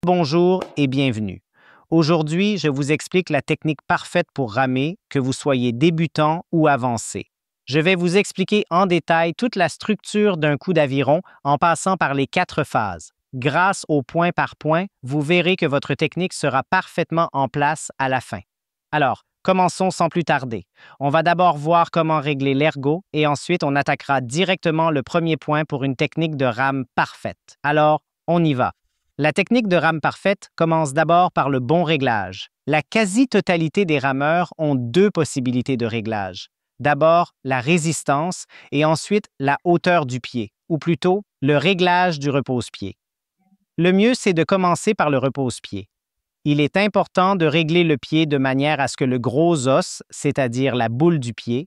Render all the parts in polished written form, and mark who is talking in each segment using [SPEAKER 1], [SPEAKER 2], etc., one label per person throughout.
[SPEAKER 1] Bonjour et bienvenue. Aujourd'hui, je vous explique la technique parfaite pour ramer, que vous soyez débutant ou avancé. Je vais vous expliquer en détail toute la structure d'un coup d'aviron en passant par les 4 phases. Grâce au point par point, vous verrez que votre technique sera parfaitement en place à la fin. Alors, commençons sans plus tarder. On va d'abord voir comment régler l'ergot et ensuite on attaquera directement le premier point pour une technique de rame parfaite. Alors, on y va. La technique de rame parfaite commence d'abord par le bon réglage. La quasi-totalité des rameurs ont 2 possibilités de réglage. D'abord, la résistance et ensuite la hauteur du pied, ou plutôt le réglage du repose-pied. Le mieux, c'est de commencer par le repose-pied. Il est important de régler le pied de manière à ce que le gros os, c'est-à-dire la boule du pied,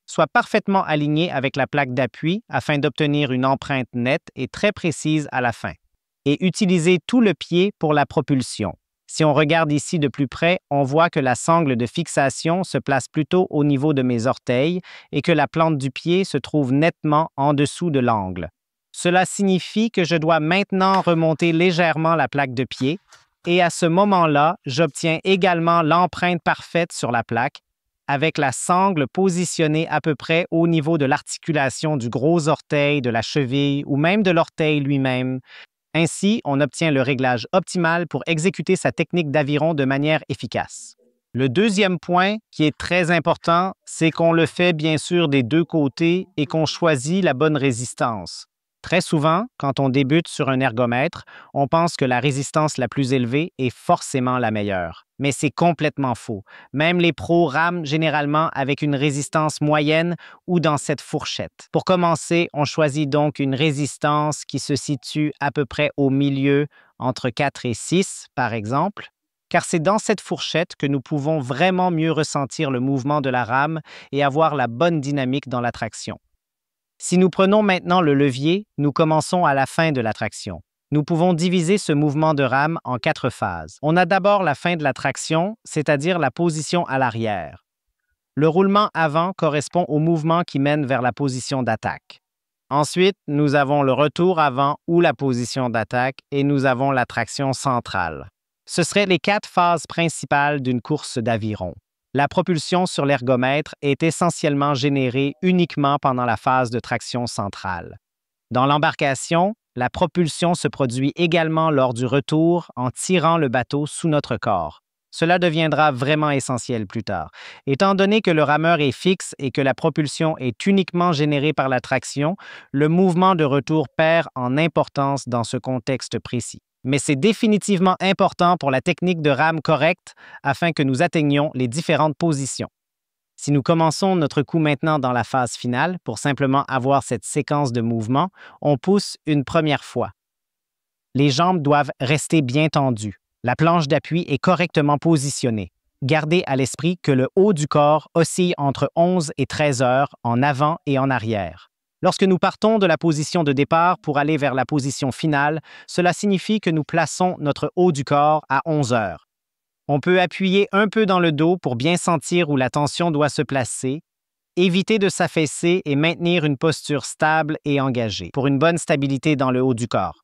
[SPEAKER 1] soit parfaitement aligné avec la plaque d'appui afin d'obtenir une empreinte nette et très précise à la fin. Et utiliser tout le pied pour la propulsion. Si on regarde ici de plus près, on voit que la sangle de fixation se place plutôt au niveau de mes orteils et que la plante du pied se trouve nettement en dessous de l'angle. Cela signifie que je dois maintenant remonter légèrement la plaque de pied et à ce moment-là, j'obtiens également l'empreinte parfaite sur la plaque avec la sangle positionnée à peu près au niveau de l'articulation du gros orteil, de la cheville ou même de l'orteil lui-même. Ainsi, on obtient le réglage optimal pour exécuter sa technique d'aviron de manière efficace. Le deuxième point, qui est très important, c'est qu'on le fait bien sûr des 2 côtés et qu'on choisit la bonne résistance. Très souvent, quand on débute sur un ergomètre, on pense que la résistance la plus élevée est forcément la meilleure. Mais c'est complètement faux. Même les pros rament généralement avec une résistance moyenne ou dans cette fourchette. Pour commencer, on choisit donc une résistance qui se situe à peu près au milieu, entre 4 et 6, par exemple, car c'est dans cette fourchette que nous pouvons vraiment mieux ressentir le mouvement de la rame et avoir la bonne dynamique dans la traction. Si nous prenons maintenant le levier, nous commençons à la fin de la traction. Nous pouvons diviser ce mouvement de rame en 4 phases. On a d'abord la fin de la traction, c'est-à-dire la position à l'arrière. Le roulement avant correspond au mouvement qui mène vers la position d'attaque. Ensuite, nous avons le retour avant ou la position d'attaque et nous avons la traction centrale. Ce seraient les 4 phases principales d'une course d'aviron. La propulsion sur l'ergomètre est essentiellement générée uniquement pendant la phase de traction centrale. Dans l'embarcation, la propulsion se produit également lors du retour en tirant le bateau sous notre corps. Cela deviendra vraiment essentiel plus tard. Étant donné que le rameur est fixe et que la propulsion est uniquement générée par la traction, le mouvement de retour perd en importance dans ce contexte précis. Mais c'est définitivement important pour la technique de rame correcte afin que nous atteignions les différentes positions. Si nous commençons notre coup maintenant dans la phase finale, pour simplement avoir cette séquence de mouvements, on pousse une première fois. Les jambes doivent rester bien tendues. La planche d'appui est correctement positionnée. Gardez à l'esprit que le haut du corps oscille entre 11 et 13 heures en avant et en arrière. Lorsque nous partons de la position de départ pour aller vers la position finale, cela signifie que nous plaçons notre haut du corps à 11 heures. On peut appuyer un peu dans le dos pour bien sentir où la tension doit se placer, éviter de s'affaisser et maintenir une posture stable et engagée pour une bonne stabilité dans le haut du corps.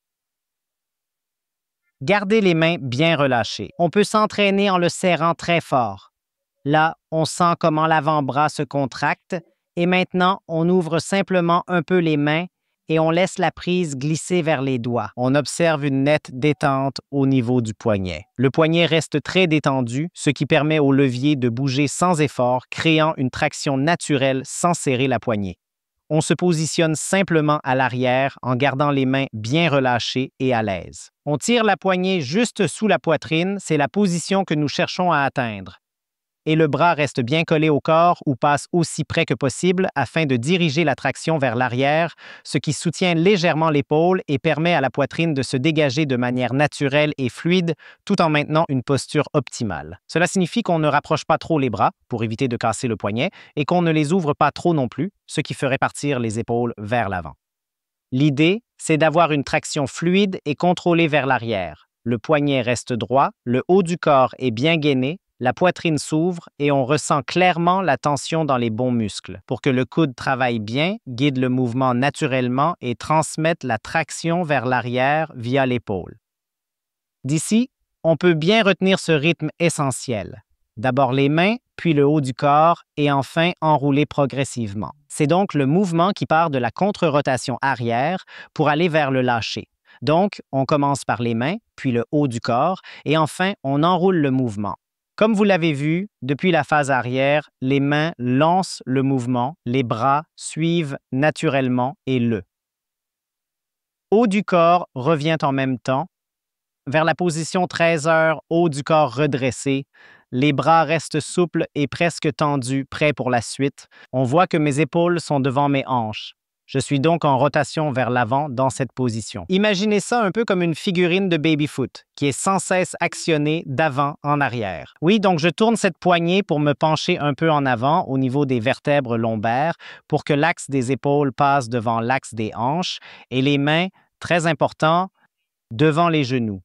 [SPEAKER 1] Gardez les mains bien relâchées. On peut s'entraîner en le serrant très fort. Là, on sent comment l'avant-bras se contracte et maintenant, on ouvre simplement un peu les mains et on laisse la prise glisser vers les doigts. On observe une nette détente au niveau du poignet. Le poignet reste très détendu, ce qui permet au levier de bouger sans effort, créant une traction naturelle sans serrer la poignée. On se positionne simplement à l'arrière en gardant les mains bien relâchées et à l'aise. On tire la poignée juste sous la poitrine, c'est la position que nous cherchons à atteindre. Et le bras reste bien collé au corps ou passe aussi près que possible afin de diriger la traction vers l'arrière, ce qui soutient légèrement l'épaule et permet à la poitrine de se dégager de manière naturelle et fluide tout en maintenant une posture optimale. Cela signifie qu'on ne rapproche pas trop les bras pour éviter de casser le poignet et qu'on ne les ouvre pas trop non plus, ce qui ferait partir les épaules vers l'avant. L'idée, c'est d'avoir une traction fluide et contrôlée vers l'arrière. Le poignet reste droit, le haut du corps est bien gainé, la poitrine s'ouvre et on ressent clairement la tension dans les bons muscles pour que le coude travaille bien, guide le mouvement naturellement et transmette la traction vers l'arrière via l'épaule. D'ici, on peut bien retenir ce rythme essentiel. D'abord les mains, puis le haut du corps et enfin enrouler progressivement. C'est donc le mouvement qui part de la contre-rotation arrière pour aller vers le lâcher. Donc, on commence par les mains, puis le haut du corps et enfin on enroule le mouvement. Comme vous l'avez vu, depuis la phase arrière, les mains lancent le mouvement, les bras suivent naturellement et le haut du corps revient en même temps vers la position 13 heures, haut du corps redressé. Les bras restent souples et presque tendus, prêts pour la suite. On voit que mes épaules sont devant mes hanches. Je suis donc en rotation vers l'avant dans cette position. Imaginez ça un peu comme une figurine de baby-foot qui est sans cesse actionnée d'avant en arrière. Oui, donc je tourne cette poignée pour me pencher un peu en avant au niveau des vertèbres lombaires pour que l'axe des épaules passe devant l'axe des hanches et les mains, très important, devant les genoux.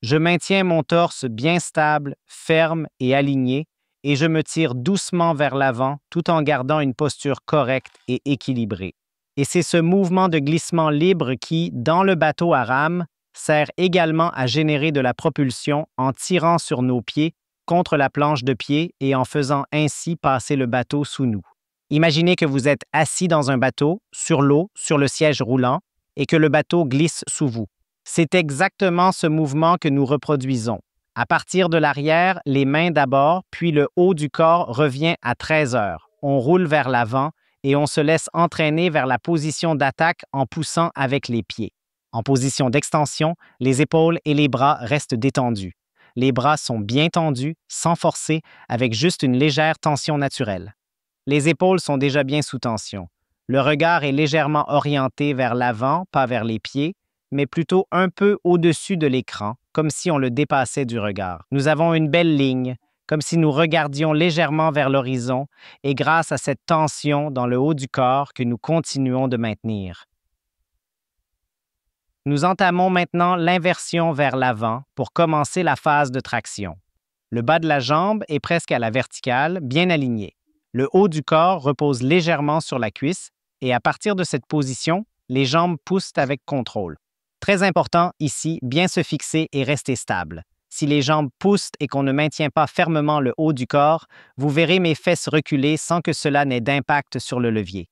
[SPEAKER 1] Je maintiens mon torse bien stable, ferme et aligné, et je me tire doucement vers l'avant tout en gardant une posture correcte et équilibrée. Et c'est ce mouvement de glissement libre qui, dans le bateau à rame, sert également à générer de la propulsion en tirant sur nos pieds contre la planche de pied et en faisant ainsi passer le bateau sous nous. Imaginez que vous êtes assis dans un bateau, sur l'eau, sur le siège roulant, et que le bateau glisse sous vous. C'est exactement ce mouvement que nous reproduisons. À partir de l'arrière, les mains d'abord, puis le haut du corps revient à 13 heures. On roule vers l'avant et on se laisse entraîner vers la position d'attaque en poussant avec les pieds. En position d'extension, les épaules et les bras restent détendus. Les bras sont bien tendus, sans forcer, avec juste une légère tension naturelle. Les épaules sont déjà bien sous tension. Le regard est légèrement orienté vers l'avant, pas vers les pieds, mais plutôt un peu au-dessus de l'écran, comme si on le dépassait du regard. Nous avons une belle ligne, comme si nous regardions légèrement vers l'horizon, et grâce à cette tension dans le haut du corps que nous continuons de maintenir. Nous entamons maintenant l'inversion vers l'avant pour commencer la phase de traction. Le bas de la jambe est presque à la verticale, bien aligné. Le haut du corps repose légèrement sur la cuisse, et à partir de cette position, les jambes poussent avec contrôle. Très important ici, bien se fixer et rester stable. Si les jambes poussent et qu'on ne maintient pas fermement le haut du corps, vous verrez mes fesses reculer sans que cela n'ait d'impact sur le levier.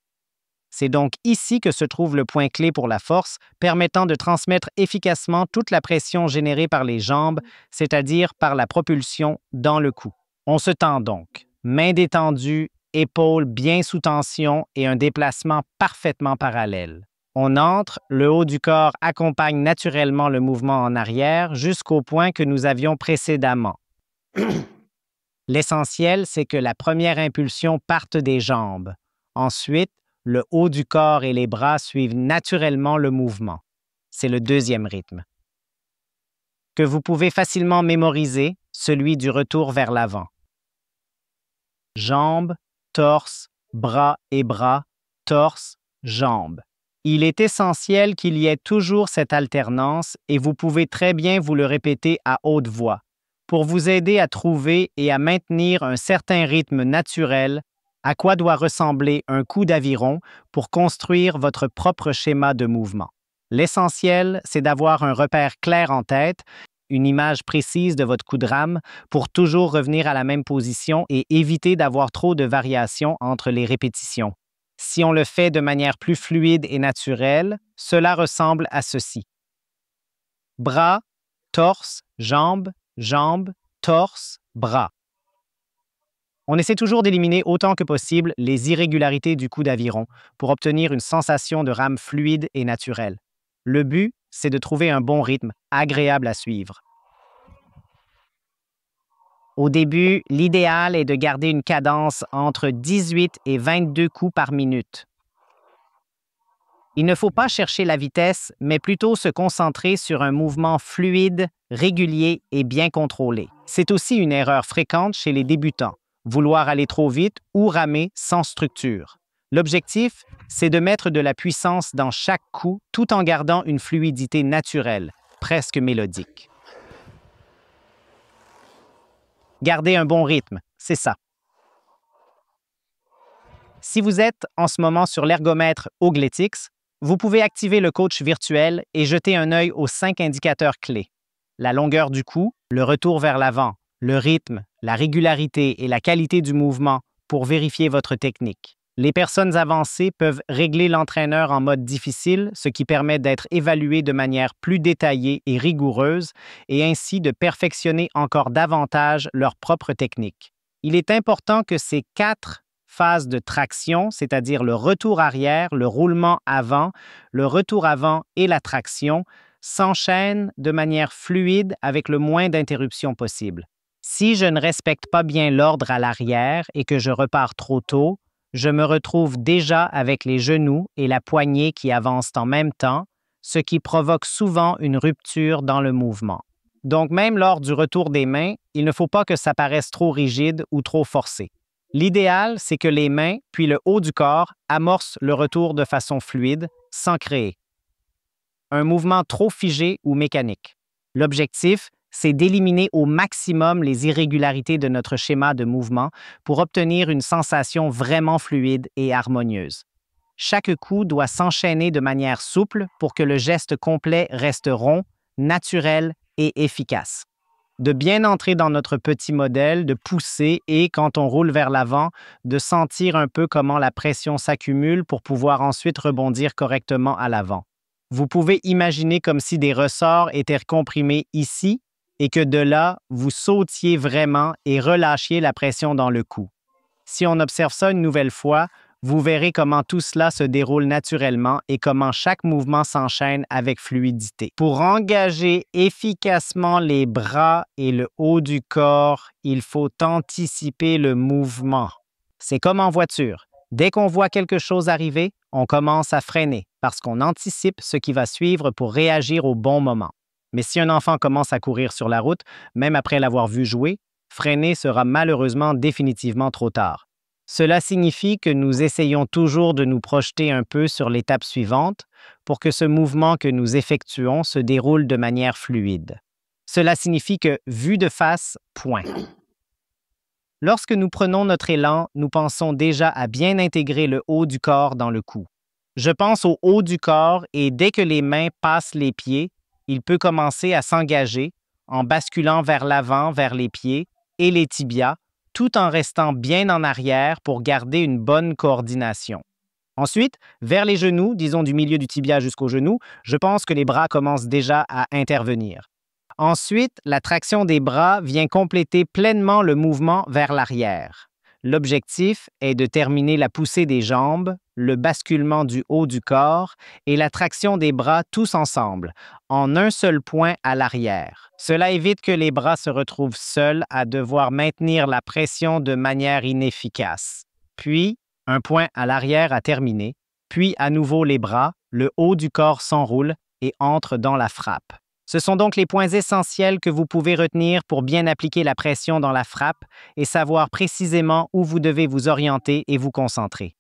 [SPEAKER 1] C'est donc ici que se trouve le point clé pour la force, permettant de transmettre efficacement toute la pression générée par les jambes, c'est-à-dire par la propulsion dans le cou. On se tend donc, mains détendues, épaules bien sous tension et un déplacement parfaitement parallèle. On entre, le haut du corps accompagne naturellement le mouvement en arrière jusqu'au point que nous avions précédemment. L'essentiel, c'est que la première impulsion parte des jambes. Ensuite, le haut du corps et les bras suivent naturellement le mouvement. C'est le deuxième rythme, que vous pouvez facilement mémoriser, celui du retour vers l'avant. Jambes, torse, bras et bras, torse, jambes. Il est essentiel qu'il y ait toujours cette alternance et vous pouvez très bien vous le répéter à haute voix pour vous aider à trouver et à maintenir un certain rythme naturel à quoi doit ressembler un coup d'aviron pour construire votre propre schéma de mouvement. L'essentiel, c'est d'avoir un repère clair en tête, une image précise de votre coup de rame pour toujours revenir à la même position et éviter d'avoir trop de variations entre les répétitions. Si on le fait de manière plus fluide et naturelle, cela ressemble à ceci. Bras, torse, jambes, jambes, torse, bras. On essaie toujours d'éliminer autant que possible les irrégularités du coup d'aviron pour obtenir une sensation de rame fluide et naturelle. Le but, c'est de trouver un bon rythme, agréable à suivre. Au début, l'idéal est de garder une cadence entre 18 et 22 coups par minute. Il ne faut pas chercher la vitesse, mais plutôt se concentrer sur un mouvement fluide, régulier et bien contrôlé. C'est aussi une erreur fréquente chez les débutants, vouloir aller trop vite ou ramer sans structure. L'objectif, c'est de mettre de la puissance dans chaque coup tout en gardant une fluidité naturelle, presque mélodique. Gardez un bon rythme, c'est ça. Si vous êtes en ce moment sur l'ergomètre Ogletix, vous pouvez activer le coach virtuel et jeter un œil aux 5 indicateurs clés. la longueur du cou, le retour vers l'avant, le rythme, la régularité et la qualité du mouvement pour vérifier votre technique. Les personnes avancées peuvent régler l'entraîneur en mode difficile, ce qui permet d'être évalué de manière plus détaillée et rigoureuse et ainsi de perfectionner encore davantage leur propre technique. Il est important que ces 4 phases de traction, c'est-à-dire le retour arrière, le roulement avant, le retour avant et la traction, s'enchaînent de manière fluide avec le moins d'interruptions possible. Si je ne respecte pas bien l'ordre à l'arrière et que je repars trop tôt, je me retrouve déjà avec les genoux et la poignée qui avancent en même temps, ce qui provoque souvent une rupture dans le mouvement. Donc même lors du retour des mains, il ne faut pas que ça paraisse trop rigide ou trop forcé. L'idéal, c'est que les mains, puis le haut du corps, amorcent le retour de façon fluide, sans créer un mouvement trop figé ou mécanique. L'objectif, c'est d'éliminer au maximum les irrégularités de notre schéma de mouvement pour obtenir une sensation vraiment fluide et harmonieuse. Chaque coup doit s'enchaîner de manière souple pour que le geste complet reste rond, naturel et efficace. De bien entrer dans notre petit modèle, de pousser et, quand on roule vers l'avant, de sentir un peu comment la pression s'accumule pour pouvoir ensuite rebondir correctement à l'avant. Vous pouvez imaginer comme si des ressorts étaient comprimés ici et que de là, vous sautiez vraiment et relâchiez la pression dans le cou. Si on observe ça une nouvelle fois, vous verrez comment tout cela se déroule naturellement et comment chaque mouvement s'enchaîne avec fluidité. Pour engager efficacement les bras et le haut du corps, il faut anticiper le mouvement. C'est comme en voiture. Dès qu'on voit quelque chose arriver, on commence à freiner parce qu'on anticipe ce qui va suivre pour réagir au bon moment. Mais si un enfant commence à courir sur la route, même après l'avoir vu jouer, freiner sera malheureusement définitivement trop tard. Cela signifie que nous essayons toujours de nous projeter un peu sur l'étape suivante pour que ce mouvement que nous effectuons se déroule de manière fluide. Cela signifie que, vu de face, point. Lorsque nous prenons notre élan, nous pensons déjà à bien intégrer le haut du corps dans le cou. Je pense au haut du corps et dès que les mains passent les pieds, il peut commencer à s'engager en basculant vers l'avant, vers les pieds et les tibias, tout en restant bien en arrière pour garder une bonne coordination. Ensuite, vers les genoux, disons du milieu du tibia jusqu'au genou, je pense que les bras commencent déjà à intervenir. Ensuite, la traction des bras vient compléter pleinement le mouvement vers l'arrière. L'objectif est de terminer la poussée des jambes, le basculement du haut du corps et la traction des bras tous ensemble, en un seul point à l'arrière. Cela évite que les bras se retrouvent seuls à devoir maintenir la pression de manière inefficace. Puis, un point à l'arrière à terminer, puis à nouveau les bras, le haut du corps s'enroule et entre dans la frappe. Ce sont donc les points essentiels que vous pouvez retenir pour bien appliquer la pression dans la frappe et savoir précisément où vous devez vous orienter et vous concentrer.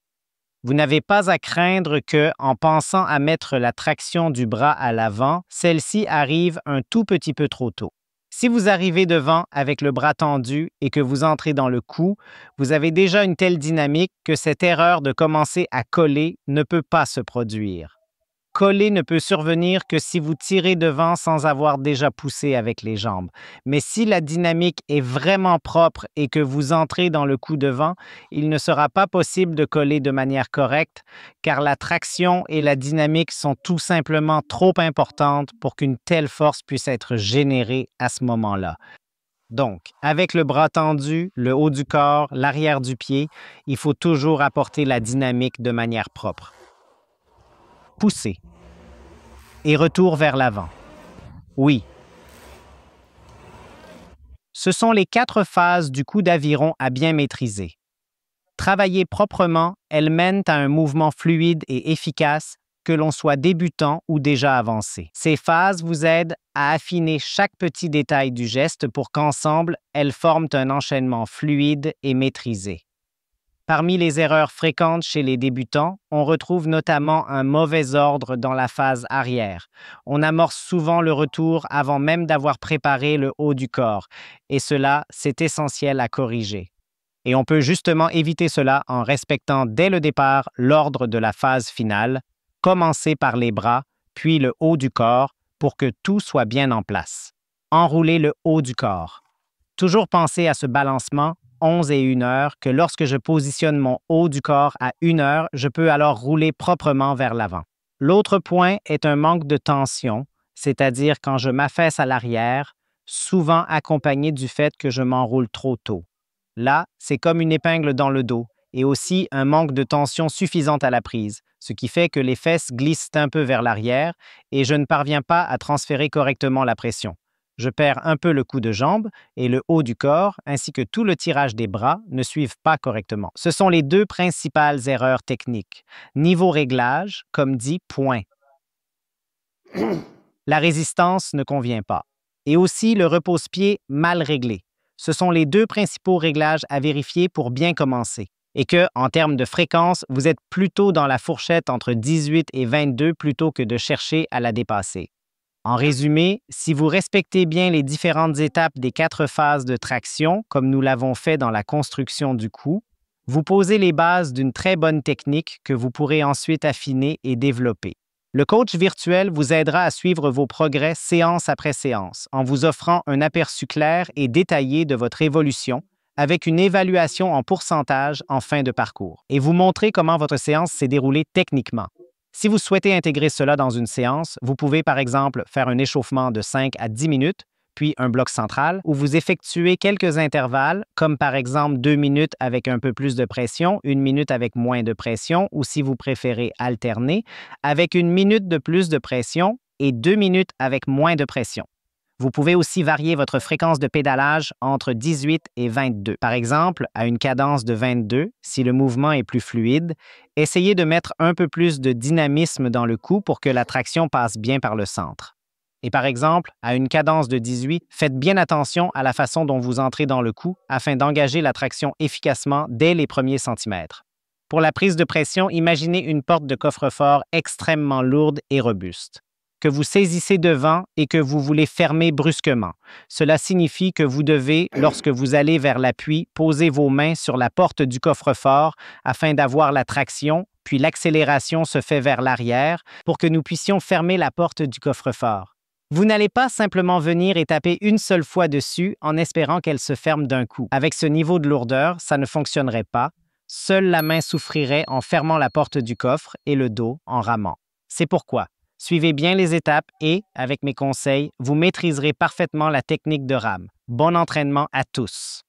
[SPEAKER 1] Vous n'avez pas à craindre que, en pensant à mettre la traction du bras à l'avant, celle-ci arrive un tout petit peu trop tôt. Si vous arrivez devant avec le bras tendu et que vous entrez dans le cou, vous avez déjà une telle dynamique que cette erreur de commencer à coller ne peut pas se produire. Coller ne peut survenir que si vous tirez devant sans avoir déjà poussé avec les jambes. Mais si la dynamique est vraiment propre et que vous entrez dans le coup devant, il ne sera pas possible de coller de manière correcte car la traction et la dynamique sont tout simplement trop importantes pour qu'une telle force puisse être générée à ce moment-là. Donc, avec le bras tendu, le haut du corps, l'arrière du pied, il faut toujours apporter la dynamique de manière propre. Pousser. Et retour vers l'avant. Oui. Ce sont les 4 phases du coup d'aviron à bien maîtriser. Travaillées proprement, elles mènent à un mouvement fluide et efficace, que l'on soit débutant ou déjà avancé. Ces phases vous aident à affiner chaque petit détail du geste pour qu'ensemble, elles forment un enchaînement fluide et maîtrisé. Parmi les erreurs fréquentes chez les débutants, on retrouve notamment un mauvais ordre dans la phase arrière. On amorce souvent le retour avant même d'avoir préparé le haut du corps, et cela, c'est essentiel à corriger. Et on peut justement éviter cela en respectant dès le départ l'ordre de la phase finale, commencer par les bras, puis le haut du corps, pour que tout soit bien en place. Enrouler le haut du corps. Toujours penser à ce balancement 11 et 1 heure que lorsque je positionne mon haut du corps à 1 heure, je peux alors rouler proprement vers l'avant. L'autre point est un manque de tension, c'est-à-dire quand je m'affaisse à l'arrière, souvent accompagné du fait que je m'enroule trop tôt. Là, c'est comme une épingle dans le dos et aussi un manque de tension suffisante à la prise, ce qui fait que les fesses glissent un peu vers l'arrière et je ne parviens pas à transférer correctement la pression. Je perds un peu le coup de jambe et le haut du corps, ainsi que tout le tirage des bras, ne suivent pas correctement. Ce sont les deux principales erreurs techniques. Niveau réglage, comme dit, point. La résistance ne convient pas. Et aussi le repose-pied mal réglé. Ce sont les deux principaux réglages à vérifier pour bien commencer. Et que, en termes de fréquence, vous êtes plutôt dans la fourchette entre 18 et 22 plutôt que de chercher à la dépasser. En résumé, si vous respectez bien les différentes étapes des 4 phases de traction, comme nous l'avons fait dans la construction du cou, vous posez les bases d'une très bonne technique que vous pourrez ensuite affiner et développer. Le coach virtuel vous aidera à suivre vos progrès séance après séance en vous offrant un aperçu clair et détaillé de votre évolution avec une évaluation en pourcentage en fin de parcours et vous montrer comment votre séance s'est déroulée techniquement. Si vous souhaitez intégrer cela dans une séance, vous pouvez par exemple faire un échauffement de 5 à 10 minutes, puis un bloc central où vous effectuez quelques intervalles, comme par exemple 2 minutes avec un peu plus de pression, 1 minute avec moins de pression, ou si vous préférez alterner, avec 1 minute de plus de pression et 2 minutes avec moins de pression. Vous pouvez aussi varier votre fréquence de pédalage entre 18 et 22. Par exemple, à une cadence de 22, si le mouvement est plus fluide, essayez de mettre un peu plus de dynamisme dans le cou pour que la traction passe bien par le centre. Et par exemple, à une cadence de 18, faites bien attention à la façon dont vous entrez dans le cou afin d'engager la traction efficacement dès les premiers centimètres. Pour la prise de pression, imaginez une porte de coffre-fort extrêmement lourde et robuste que vous saisissez devant et que vous voulez fermer brusquement. Cela signifie que vous devez, lorsque vous allez vers l'appui, poser vos mains sur la porte du coffre-fort afin d'avoir la traction, puis l'accélération se fait vers l'arrière pour que nous puissions fermer la porte du coffre-fort. Vous n'allez pas simplement venir et taper une seule fois dessus en espérant qu'elle se ferme d'un coup. Avec ce niveau de lourdeur, ça ne fonctionnerait pas. Seule la main souffrirait en fermant la porte du coffre et le dos en ramant. C'est pourquoi suivez bien les étapes et, avec mes conseils, vous maîtriserez parfaitement la technique de rame. Bon entraînement à tous!